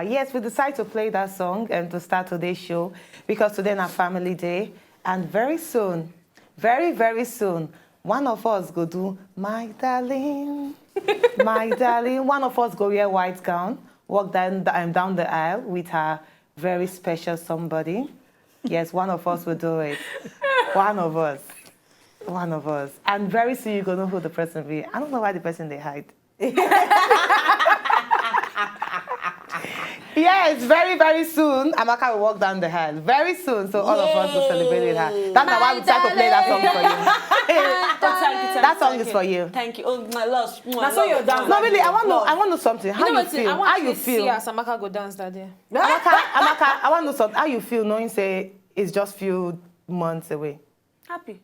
Yes, we decided to play that song and to start today's show because today is our family day. And very soon, very, very soon, one of us go do my darling, my darling. One of us go wear white gown, walk down the aisle with her very special somebody. Yes, one of us will do it. One of us. One of us. And very soon you're going to know who the person be. I don't know why the person they hide. Yes, very, very soon, Amaka will walk down the aisle. Very soon, so all of us will celebrate with her. That's why we decided to play that song for you. That song is for you. Thank you. Oh, my love. That's what you're dancing. No, really, I want to know something. How you feel? How you feel? See as Amaka go dance that day. Amaka, I want to know something. How you feel knowing, say, it's just few months away? Happy.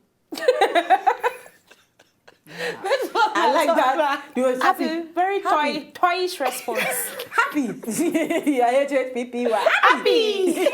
I like that. You were happy. Very toyish response. Happy. Yeah, HHPP. Happy.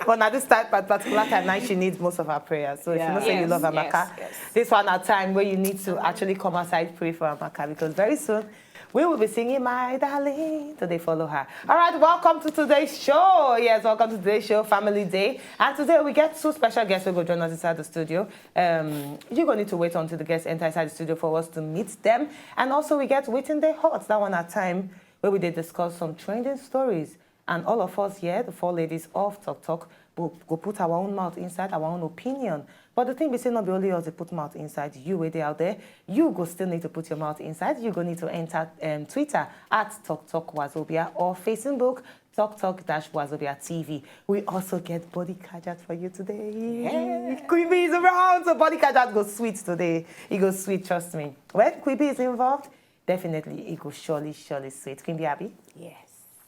But at this particular time, now she needs most of her prayers. So if you know say you love Amaka, this one a time where you need to actually come outside, pray for Amaka, because very soon we will be singing My Darling. So they follow her. All right, welcome to today's show. Yes, welcome to today's show, Family Day. And today we get two special guests who will join us inside the studio. You're going to need to wait until the guests enter inside the studio for us to meet them. And also we get Waiting They Hot, that one at time where we did discuss some trending stories. And all of us here, the four ladies of Talk Talk, will go put our own mouth inside, our own opinion. But the thing we say not be only us to put mouth inside, you way there out there, you go still need to put your mouth inside. You go need to enter Twitter at Talk Talk Wazobia or Facebook Talk Talk Wazobia TV. We also get body kajat for you today. Yeah. Quibi is around, so body kajat goes sweet today. It goes sweet, trust me. When Quibi is involved, definitely it goes surely sweet. Quibi Abby? Yes.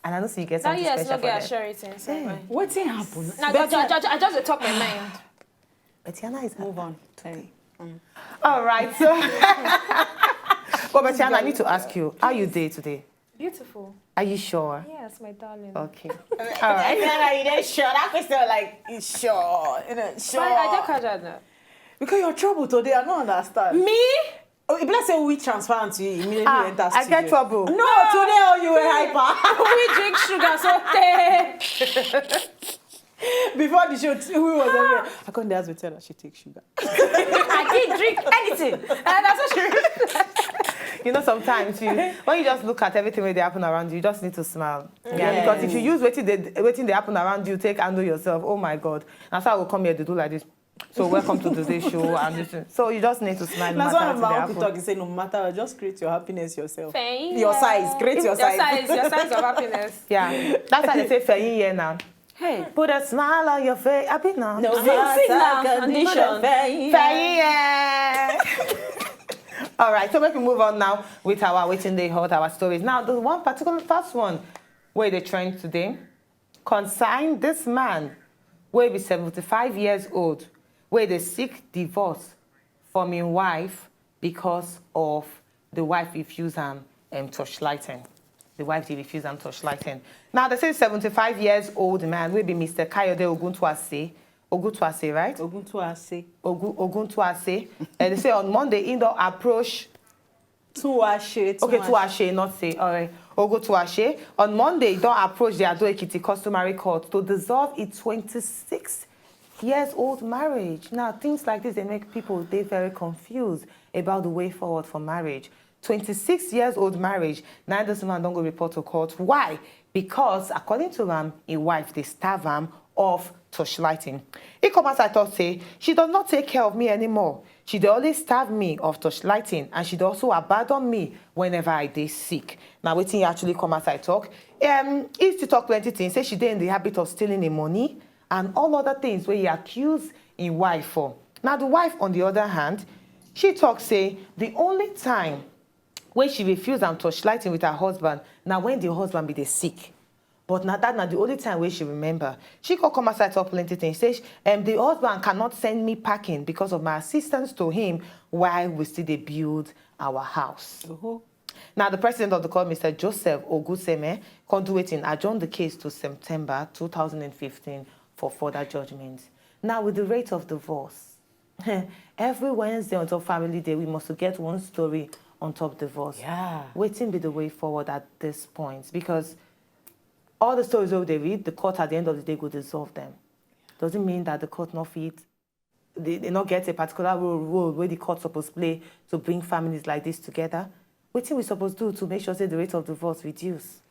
And I know so you get something special for them. What's happened? I just talk my mind. Betiana is move on. All right, so well, Betiana, I need to ask you, how you day today? Beautiful. Are you sure? Yes, my darling. Okay. All right. You didn't sure. That question like, you sure? You know, sure. I don't catch that. Because you're trouble today, I don't understand. Me? Oh, if let's say we transfer to you, immediately you enter I get trouble. No, today oh, you were hyper. We drink sugar so Before the show, who was over? I couldn't ask me tell her she takes sugar. I didn't drink anything. And that's what she You know, sometimes when you just look at everything that happen around you, you just need to smile. Yeah. Because if you use waiting they happen around you, take handle yourself. Oh my God. That's why I will come here to do like this. So welcome to today's show. And this, so you just need to smile. That's why my uncle talk. He say, no matter, just create your happiness yourself. Fair. Your size, create your size. Your size of happiness. Yeah, that's why they say fair here now. Hey, put a smile on your face. Happy now. No condition. Fair. All right, so we can move on now with our Waiting They Hot, our stories. Now, the one particular first one where they trend today concern this man where be 75 years old, where they seek divorce from his wife because of the wife refused him torchlighting. The wife did refuse him torchlighting. Now, they say 75 years old man will be Mr. Kayode Oguntuase. Oguntuase, right? Oguntuase. Oguntuase. And they say on Monday, he don't approach. Tuashe. Okay, Tuashe, not say. All right. Oguntuase. On Monday, he don't approach the Ado Ekiti customary court to dissolve its 26-year-old marriage. Now, things like this, they make people, they very confused about the way forward for marriage. 26-year-old marriage, now this man don't go report to court. Why? Because according to him, a wife, they starve him of torchlighting. He come as I thought say, she does not take care of me anymore. She dey always starve me of torchlighting, and she dey also abandon me whenever I dey sick. Now, waiting he actually come as I talk. He used to talk plenty things. Say she dey in the habit of stealing the money and all other things where he accused his wife for. Now, the wife, on the other hand, she talks say the only time when she refused and torchlighting with her husband, now when the husband be the sick. But now that's not the only time where she remember. She could come aside talk plenty things. Says, the husband cannot send me packing because of my assistance to him while we still dey build our house. Now, the president of the court, Mr. Joseph Oguseme, conduiting adjourned the case to September 2015 for further judgment. Now, with the rate of divorce, every Wednesday until Family Day, we must get one story on top divorce. Yeah. Waiting be the way forward at this point, because all the stories they read, the court at the end of the day will dissolve them. Doesn't mean that the court not fit, they not get a particular role where the court supposed to play to bring families like this together. What we supposed to do to make sure that the rate of divorce reduce?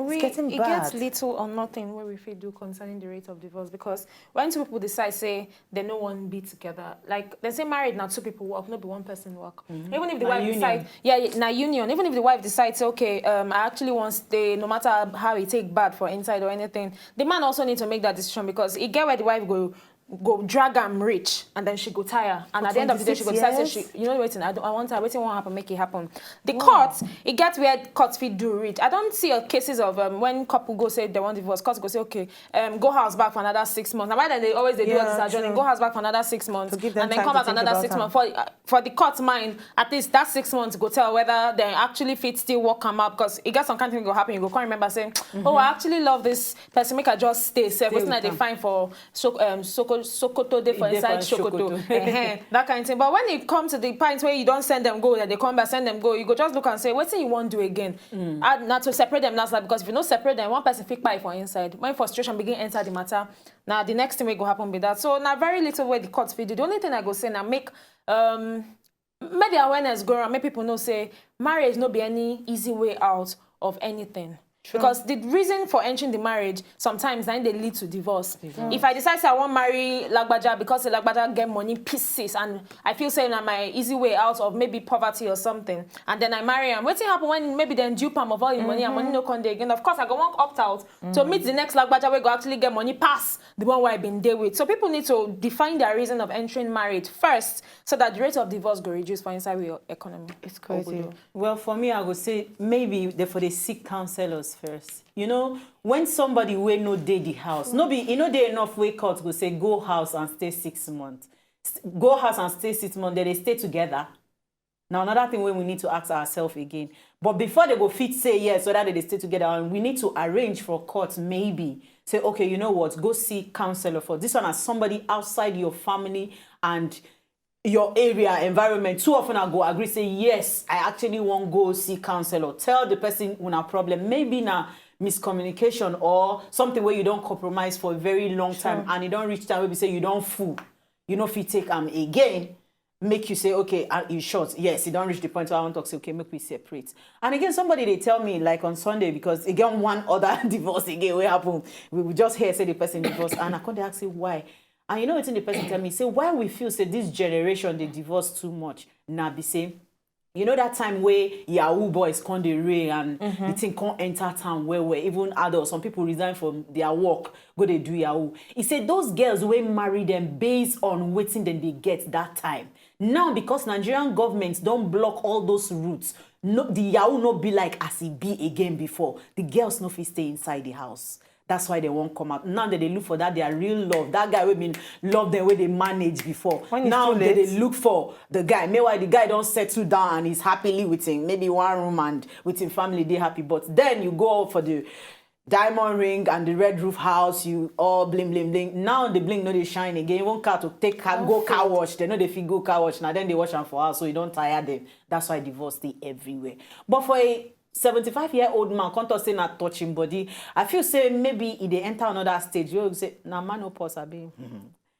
It's getting it bad. gets little or nothing what we fit do concerning the rate of divorce, because when two people decide, say, they no one be together, like, they say married now, two people work, not be one person work. Even if the wife decides, now union, even if the wife decides, okay, I actually want to stay, no matter how it take bad for inside or anything, the man also need to make that decision, because he get where the wife go drag am rich, and then she go tire, and at the end of the day she go decide, say, you know, waiting, I want her, waiting won't happen, make it happen. The court, it gets where court fit do reach. I don't see cases of when couple go say they want divorce, court go say, okay, go house back for another 6 months. Now why then they always do this adjourning, go house back for another 6 months, and then come back another 6 months. For the court mind, at least that 6 months go tell whether they actually fit still work come up, because it got some kind of thing go happen, you go can't remember saying, oh, I actually love this person, make her just stay safe. Wasn't that they find for Sokoto day for inside Sokoto. That kind of thing. But when it comes to the point where you don't send them go, that they come back, send them go, you go just look and say, what thing you want to do again? Not to separate them, that's like, because if you don't separate them, one person pick by for inside. When frustration begin enter the matter, now the next thing will go happen with that. So now very little way the court feed. The only thing I go say now make maybe awareness go around, make people know say marriage no be any easy way out of anything. True. Because the reason for entering the marriage sometimes then they lead to divorce. If I decide I want to marry Lagbaja because Lagbaja get money pieces, and I feel saying that my easy way out of maybe poverty or something, and then I marry him, what's happen when maybe then due palm of all the money and money no come there again? Of course I go want opt out to meet the next Lagbaja where go actually get money pass the one where I've been there with. So people need to define their reason of entering marriage first, so that the rate of divorce go reduce for inside your economy. It's crazy. Well, for me, I would say maybe for the seek counselors first. You know, when somebody will no day the house, no be, you know, they enough way court go say go house and stay 6 months. Go house and stay 6 months, then they stay together. Now another thing we need to ask ourselves again. But before they go fit say yes, so that they stay together, and we need to arrange for court maybe. Say, okay, you know what, go see counselor for this one as somebody outside your family and your area, environment. Too often I go agree, say, yes, I actually want go see counselor. Tell the person when a problem, maybe now miscommunication or something where you don't compromise for a very long time, and you don't reach time where you say you don't fool. You know if you take again, make you say, okay, in short, yes, you don't reach the point where I want to say, okay, make we separate. And again, somebody they tell me like on Sunday, because again one other divorce again, what happened? We just hear say the person divorced, and I can't ask you why. And you know what's in the person tell me, say why we feel say this generation they divorce too much. Now be saying, you know that time where Yahoo boys come the rain and the thing can't enter town where even adults, some people resign from their work, go they do Yahoo. He said those girls will marry them based on waiting then they get that time. Now because Nigerian governments don't block all those routes, no, the Yahoo no be like as it be again before. The girls no fit stay inside the house. That's why they won't come out. Now that they look for that, their real love. That guy will love them way they manage before. Now they look for the guy. Meanwhile, the guy don't settle down and he's happily with him. Maybe one room and with his family, they happy. But then you go for the diamond ring and the red roof house, you all bling, bling, bling. Now the bling no they shine again. You want car to take go car wash. They know they fit go car wash. Now then they wash them for us, so you don't tire them. That's why divorce they everywhere. But for a 75-year-old man can't say not touching body. I feel say maybe if they enter another stage, you say, nah man no pause abi.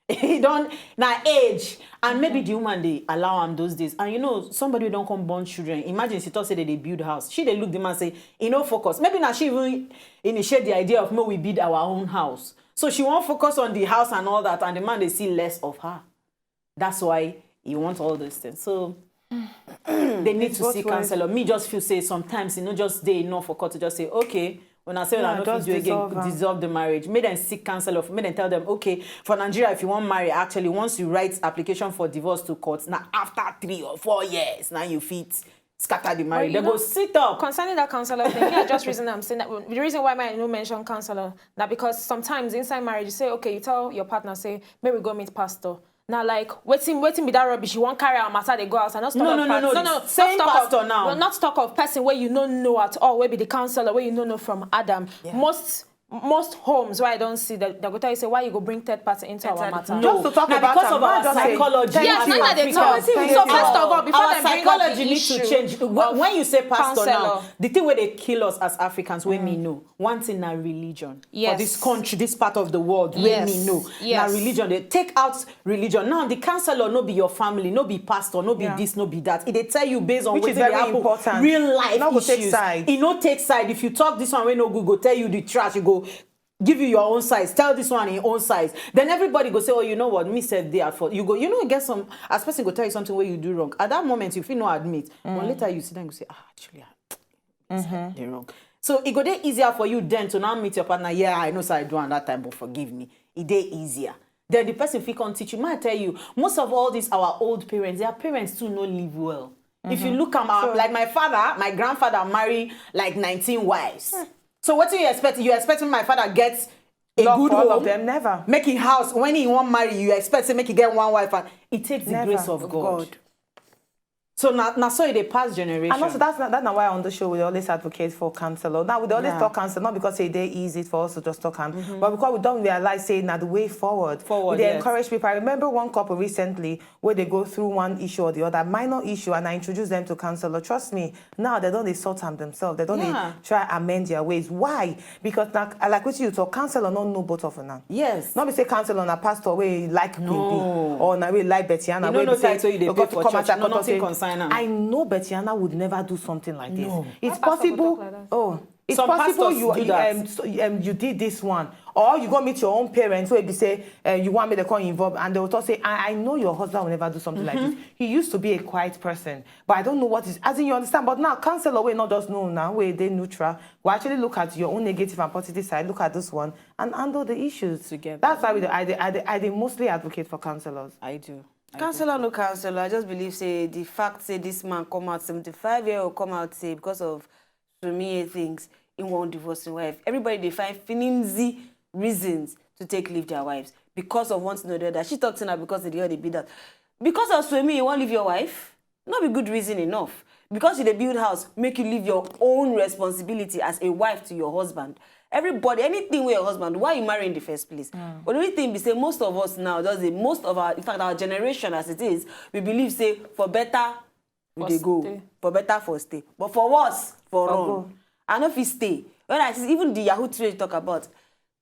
He don't now age. And maybe the woman they allow him those days. And you know, somebody who don't come born children. Imagine she thought say that they build house. She they look the man say, you know, focus. Maybe now she even initiate the idea of we build our own house. So she won't focus on the house and all that, and the man they see less of her. That's why he wants all those things. So they need to see counselor. Me just feel say sometimes you know just they enough for court to just say okay when I say when I don't do again dissolve the marriage. Make them seek counselor. Make them tell them okay for Nigeria if you want marry actually once you write application for divorce to court now after 3 or 4 years now you fit scatter the marriage. They go sit up. Concerning that counselor thing, yeah, just reason I'm saying that the reason why I no mention counselor now because sometimes inside marriage you say okay you tell your partner say maybe we go meet pastor. Now, like, waiting with that rubbish, you won't carry our matter, they go out and not talk no. Same pastor now. Well, not talk of person where you don't know at all, where be the counselor, where you don't know from Adam. Yeah. Most most homes where I don't see that they go tell you say why you go bring third party into our matter. Just to talk Now, about because am, of our just say, psychology. thank Yes, you. that's why they talk. Africans, So first of all, before our they bring up psychology the needs to issue change. When you say pastor now, counselor. the thing where they kill us as Africans, when me know, one thing na religion. Yes. For this country, this part of the world, when Yes. me know. Yes. Now religion, they take out religion. Now the counselor no be your family, no be pastor, no be this, no be that. It they tell you based on Which what is they very happen, important. real life No go issues. take side. It no take side. If you talk this one, we no good, go tell you the trash, you go give you your own size, tell this one in your own size. Then everybody go say, oh, you know what, me said there for you go, you know, get some as person go tell you something where you do wrong. At that moment, you feel no admit. But later you sit down and go say, actually, they're wrong. So it go there easier for you then to now meet your partner. Yeah, I know so I do at that time, but forgive me. It dey easier. Then the person fit can teach you. Might tell you, most of all these our old parents, their parents too no live well. If you look at like my father, my grandfather married like 19 wives. So what do you expect? You expecting my father gets a Love good for all home, of them, never. making house. When he won't marry, you expect to make he get one wife, and it takes the Never. grace of God. So now so it pass generation. And also that's not why on the show we always advocate for counselor. Now we always talk counsel, not because it's easy for us to just talk but because we don't realize saying that the way forward. They yes. encourage people. I remember one couple recently where they go through one issue or the other, minor issue, and I introduce them to counselor. Trust me, now they don't they sort them themselves. They don't they try amend their ways. Why? Because now, like what you talk, counselor don't know both of them now. Yes. Not be say counselor na pastor where like No. or na we like Betiana. You know, where no be say, title you dey you pay got to for come church. out and No, come out nothing say, concern am. I know Betiana would never do something like this. No. It's Why pastor go possible. talk like that? Oh, it's Some possible pastors you do that. you did this one, or you go meet your own parents where they say you want me to come involved, and they will talk say, I know your husband will never do something like this. He used to be a quiet person, but I don't know what is. As in you understand, but now counselor we not just know now where they neutral. We actually look at your own negative and positive side. Look at this one and handle the issues Together. That's why I mostly advocate for counselors. I do. Counselor, no counselor. I just believe say the fact say this man come out 75-year-old come out say because of so many things he won't divorce his wife. Everybody they find flimsy reasons to leave their wives because of one thing or the other. She talks to her because they beat that. Because of swimming, you won't leave your wife. Not be good reason enough. Because you dey build house, make you leave your own responsibility as a wife to your husband. Everybody, anything with your husband, why you marry in the first place? But the only thing we say, most of us now, most of our, in fact, our generation as it is, we believe say for better we dey go, stay. for better for stay, but for worse for run. go. I know if you stay. When I see even the Yahoo trade talk about.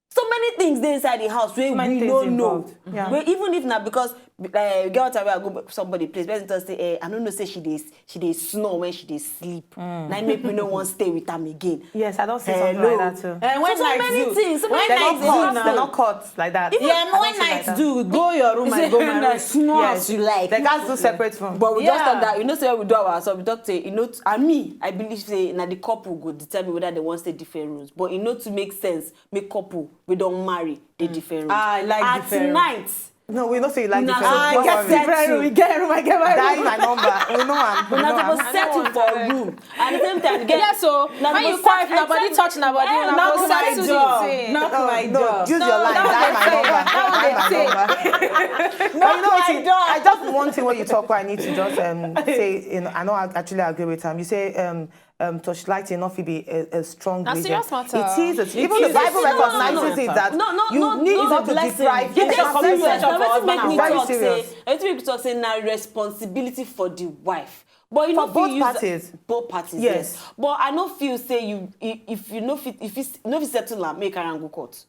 So many things dey inside the house where many we things don't know. involved. Yeah. Where even if not because girl tell me I go somebody place, person tell say I don't know say she dey snore when she dey sleep. Now it make me no want stay with them again. Yes, I don't say something like that too. And when So nights many do, things, so when many nights things. do They're now, not cut like that. yeah, I don't when say like nights that. do, go your room and go my room, snore as you like. They guys do separate room. But we just Yeah. talk that, you know, say we do ourselves, we talk say, you know, and me, I believe say, now the couple go determine whether they want to stay different rooms. But you know, to make sense, make couple, we don't marry, they different rooms. I like at different rooms. night, No, we don't say you like Nah, different. I Don't get worry. different room. We get room, I get my That is room. my number. We know I'm. we're not supposed to settle want for direct. a room. At the same time, get Yeah, so Now when they you go quarrel, settle- nobody touch nobody, Eh, una knock go my settle the door. thing. Knock my No, door. use your line. That my number. That my number. But you know what? I just one thing when you talk, where I need to just say. You know, I know I actually agree with him. You say torchlighting not to be a strong Na reason. serious matter. It is. Even is. the Bible No, no, recognizes no, it that no, you need no, not to blessing. deprive. You It's just just serious. serious. For Now, let's husband make and me wife. talk Very say, serious. let's make me talk say now responsibility for the wife. But you For know, both use parties. both parties, Yes. yes. But I don't feel say you if you know fit if you settle and make her and go court.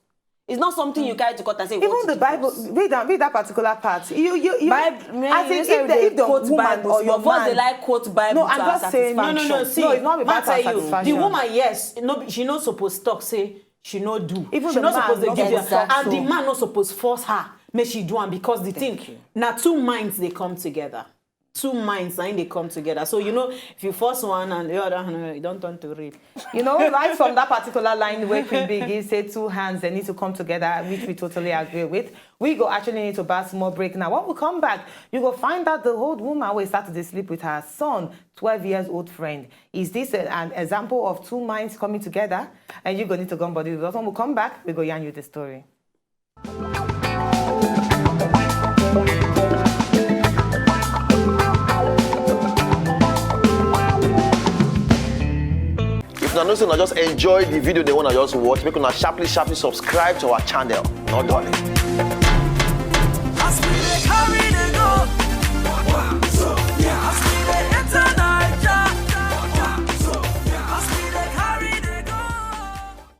It's not something you carry to court and say. Even "What the to Bible, divorce." read that particular part. You Bible, as in, if the quote woman Bible, or your voice they man, like quote Bible. No, I'm to our just saying- No, satisfaction. see, No, it's not about ma her tell you, satisfaction. the woman, yes, no, she not supposed to talk, say, she no do. Even she the not man supposed to not give you, supposed to and the so. man not supposed to force her, make she do am because the thing, now two minds, they come together. Two minds, and they come together. So, you know, if you force one and the other, you don't turn to rape. You know, right from that particular line where Queen Biggie said two hands, they need to come together, which we totally agree with. We go actually need to buy some more break now. When we come back, you go find out the old woman who started to sleep with her son, 12 years old friend. Is this an example of two minds coming together? And you're going to need to go on body with us. When we come back, we go yarn you the story. If na know say una just enjoy the video they wanna just watch, make una sharply subscribe to our channel. No darling.